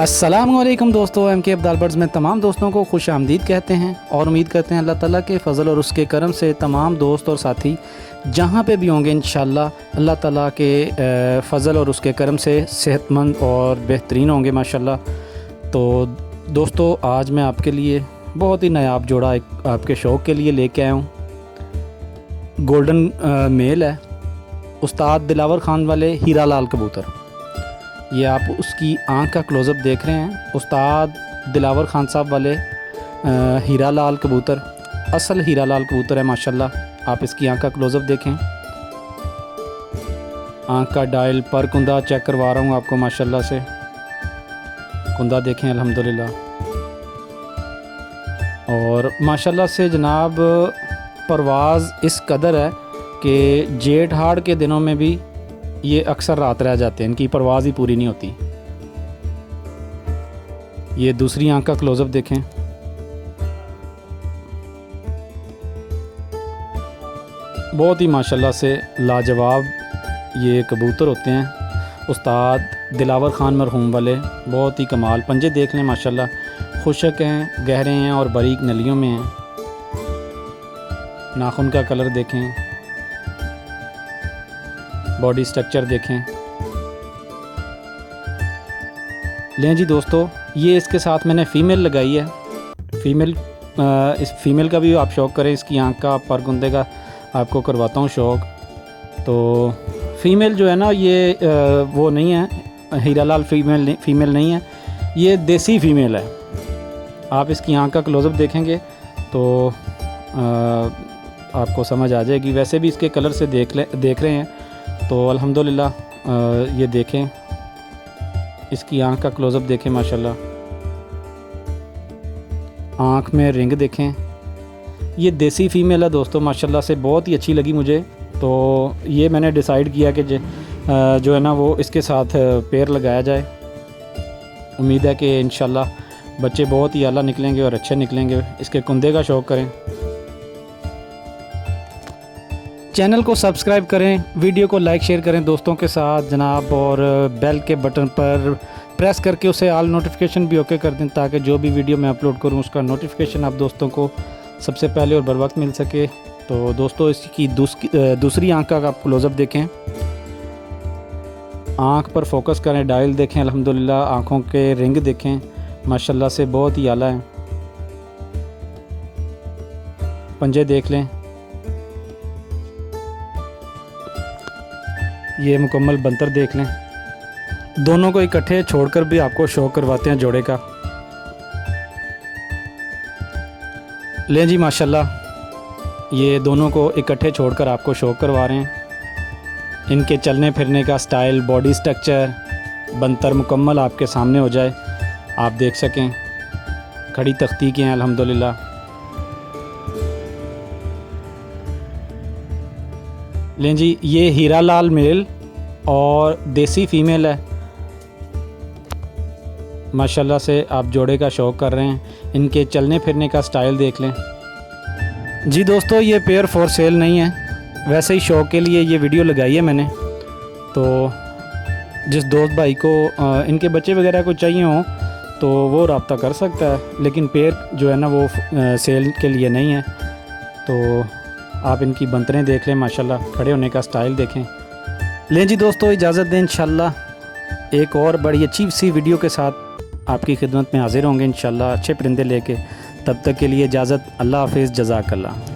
अस्सलामुअलैकुम दोस्तों, MK Abdal birds में तमाम दोस्तों को खुश आमदीद कहते हैं और उम्मीद करते हैं अल्लाह ताला के फ़ज़ल और उसके करम से तमाम दोस्त और साथी जहाँ पे भी होंगे इंशाल्लाह अल्लाह ताला के फ़ज़ल और उसके करम से सेहतमंद और बेहतरीन होंगे माशाल्लाह। तो दोस्तों, आज मैं आपके लिए बहुत ही नायाब जोड़ा एक आपके शौक़ के लिए लेके आया हूँ। गोल्डन मेल है, उस्ताद दिलावर ख़ान वाले हीरा लाल कबूतर। ये आप उसकी आँख का क्लोज़अप देख रहे हैं। उस्ताद दिलावर ख़ान साहब वाले हीरा लाल कबूतर, असल हीरा लाल कबूतर है माशाल्लाह। आप इसकी आँख का क्लोज़अप देखें, आँख का डायल पर कुंदा चेक करवा रहा हूँ आपको माशाल्लाह से। कुंदा देखें अल्हम्दुलिल्लाह, और माशाल्लाह से जनाब परवाज़ इस कदर है कि जेठ हाड़ के दिनों में भी ये अक्सर रात रह जाते हैं, इनकी परवाज़ ही पूरी नहीं होती। ये दूसरी आंख का क्लोज़अप देखें, बहुत ही माशाल्लाह से लाजवाब ये कबूतर होते हैं। उस्ताद दिलावर ख़ान मरहूम वाले, बहुत ही कमाल। पंजे देख लें माशाल्लाह, खुशक हैं, गहरे हैं और बारीक नलियों में हैं। नाखून का कलर देखें, बॉडी स्ट्रक्चर देखें। लें जी दोस्तों, ये इसके साथ मैंने फ़ीमेल लगाई है। इस फीमेल का भी आप शौक़ करें, इसकी आँख का परगुंदे का आपको करवाता हूँ शौक़। तो फ़ीमेल जो है ना, ये वो नहीं है, हीरा लाल फ़ीमेल नहीं है, ये देसी फ़ीमेल है। आप इसकी आँख का क्लोज़अप देखेंगे तो आपको समझ आ जाएगी। वैसे भी इसके कलर से देख रहे हैं तो अल्हम्दुलिल्लाह। ये देखें, इसकी आँख का क्लोज़अप देखें माशाल्लाह, आँख में रिंग देखें। ये देसी फ़ीमेल है दोस्तों माशाल्लाह से, बहुत ही अच्छी लगी मुझे। तो ये मैंने डिसाइड किया कि जो है ना वो इसके साथ पेयर लगाया जाए। उम्मीद है कि इंशाल्लाह बच्चे बहुत ही आला निकलेंगे और अच्छे निकलेंगे। इसके कुंदे का शौक़ करें, चैनल को सब्सक्राइब करें, वीडियो को लाइक शेयर करें दोस्तों के साथ जनाब, और बेल के बटन पर प्रेस करके उसे ऑल नोटिफिकेशन भी ओके कर दें, ताकि जो भी वीडियो मैं अपलोड करूं उसका नोटिफिकेशन आप दोस्तों को सबसे पहले और बर वक्त मिल सके। तो दोस्तों, इसकी दूसरी आंख का आप क्लोज़अप देखें, आंख पर फोकस करें, डायल देखें अल्हम्दुलिल्लाह, आँखों के रिंग देखें माशाल्लाह से, बहुत ही आला है। पंजे देख लें, ये मुकम्मल बंतर देख लें। दोनों को इकट्ठे छोड़कर भी आपको शौक़ करवाते हैं जोड़े का। लें जी माशाल्लाह, ये दोनों को इकट्ठे छोड़कर आपको शौक़ करवा रहे हैं। इनके चलने फिरने का स्टाइल, बॉडी स्ट्रक्चर, बंतर मुकम्मल आपके सामने हो जाए, आप देख सकें। खड़ी तख्ती के हैं अल्हम्दुलिल्लाह। लें जी, ये हीरा लाल मेल और देसी फ़ीमेल है माशाल्लाह से। आप जोड़े का शौक़ कर रहे हैं, इनके चलने फिरने का स्टाइल देख लें। जी दोस्तों, ये पेयर फॉर सेल नहीं है, वैसे ही शौक़ के लिए ये वीडियो लगाई है मैंने। तो जिस दोस्त भाई को इनके बच्चे वगैरह को चाहिए हो तो वो रब्ता कर सकता है, लेकिन पेयर जो है ना वो सेल के लिए नहीं है। तो आप इनकी बंतरें देख लें माशाल्लाह, खड़े होने का स्टाइल देखें। लें जी दोस्तों, इजाज़त दें, इंशाल्लाह एक और बड़ी अच्छी सी वीडियो के साथ आपकी खिदमत में हाज़िर होंगे इंशाल्लाह, अच्छे परिंदे लेके। तब तक के लिए इजाज़त, अल्लाह हाफ़िज़, जज़ाकल्लाह।